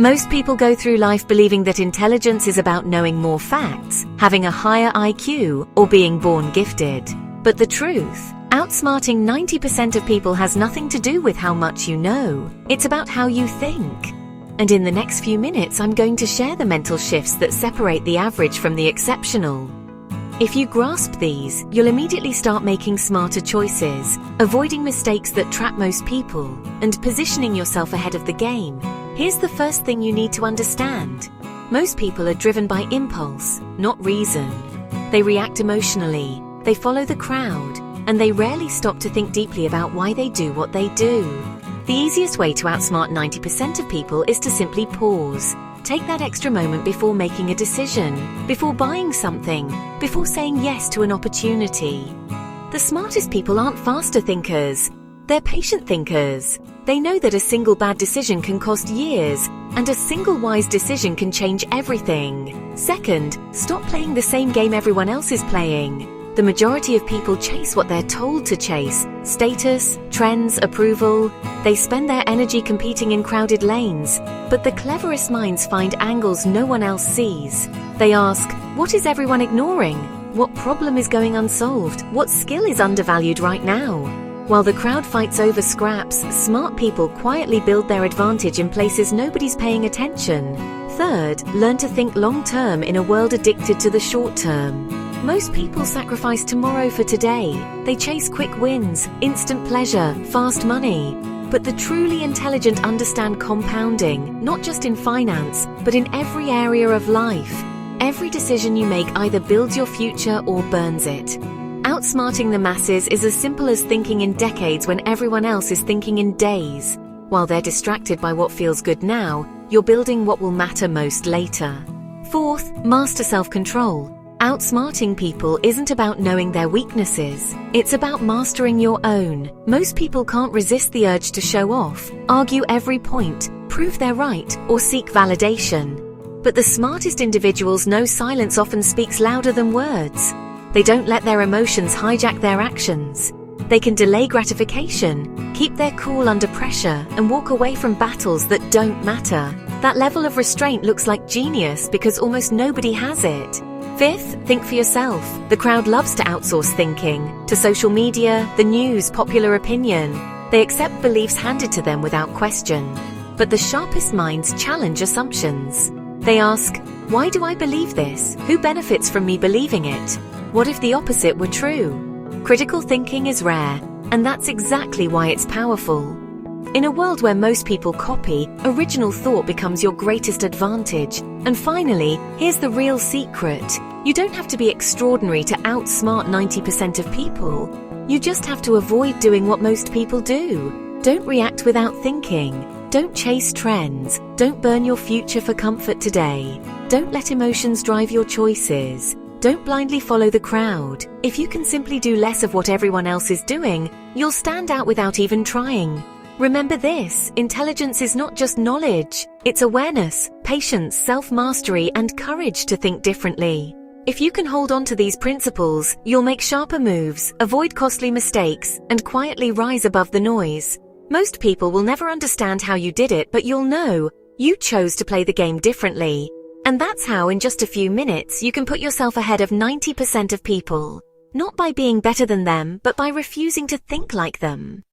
Most people go through life believing that intelligence is about knowing more facts, having a higher IQ, or being born gifted. But the truth, outsmarting 90% of people has nothing to do with how much you know. It's about how you think. And in the next few minutes, I'm going to share the mental shifts that separate the average from the exceptional. If you grasp these, you'll immediately start making smarter choices, avoiding mistakes that trap most people, and positioning yourself ahead of the game. Here's the first thing you need to understand. Most people are driven by impulse, not reason. They react emotionally, they follow the crowd, and they rarely stop to think deeply about why they do what they do. The easiest way to outsmart 90% of people is to simply pause. Take that extra moment before making a decision, before buying something, before saying yes to an opportunity. The smartest people aren't faster thinkers. They're patient thinkers. They know that a single bad decision can cost years, and a single wise decision can change everything. Second, stop playing the same game everyone else is playing. The majority of people chase what they're told to chase: status, trends, approval. They spend their energy competing in crowded lanes, but the cleverest minds find angles no one else sees. They ask, what is everyone ignoring? What problem is going unsolved? What skill is undervalued right now? While the crowd fights over scraps, smart people quietly build their advantage in places nobody's paying attention. Third, learn to think long-term in a world addicted to the short-term. Most people sacrifice tomorrow for today. They chase quick wins, instant pleasure, fast money. But the truly intelligent understand compounding, not just in finance, but in every area of life. Every decision you make either builds your future or burns it. Outsmarting the masses is as simple as thinking in decades when everyone else is thinking in days. While they're distracted by what feels good now, you're building what will matter most later. Fourth, master self-control. Outsmarting people isn't about knowing their weaknesses. It's about mastering your own. Most people can't resist the urge to show off, argue every point, prove they're right, or seek validation. But the smartest individuals know silence often speaks louder than words. They don't let their emotions hijack their actions. They can delay gratification, keep their cool under pressure, and walk away from battles that don't matter. That level of restraint looks like genius because almost nobody has it. Fifth, think for yourself. The crowd loves to outsource thinking to social media, the news, popular opinion. They accept beliefs handed to them without question. But the sharpest minds challenge assumptions. They ask, why do I believe this? Who benefits from me believing it? What if the opposite were true? Critical thinking is rare, and that's exactly why it's powerful. In a world where most people copy, original thought becomes your greatest advantage. And finally, here's the real secret. You don't have to be extraordinary to outsmart 90% of people. You just have to avoid doing what most people do. Don't react without thinking. Don't chase trends. Don't burn your future for comfort today. Don't let emotions drive your choices. Don't blindly follow the crowd. If you can simply do less of what everyone else is doing, you'll stand out without even trying. Remember this, intelligence is not just knowledge. It's awareness, patience, self-mastery, and courage to think differently. If you can hold on to these principles, you'll make sharper moves, avoid costly mistakes, and quietly rise above the noise. Most people will never understand how you did it, but you'll know you chose to play the game differently. And that's how in just a few minutes you can put yourself ahead of 90% of people. Not by being better than them, but by refusing to think like them.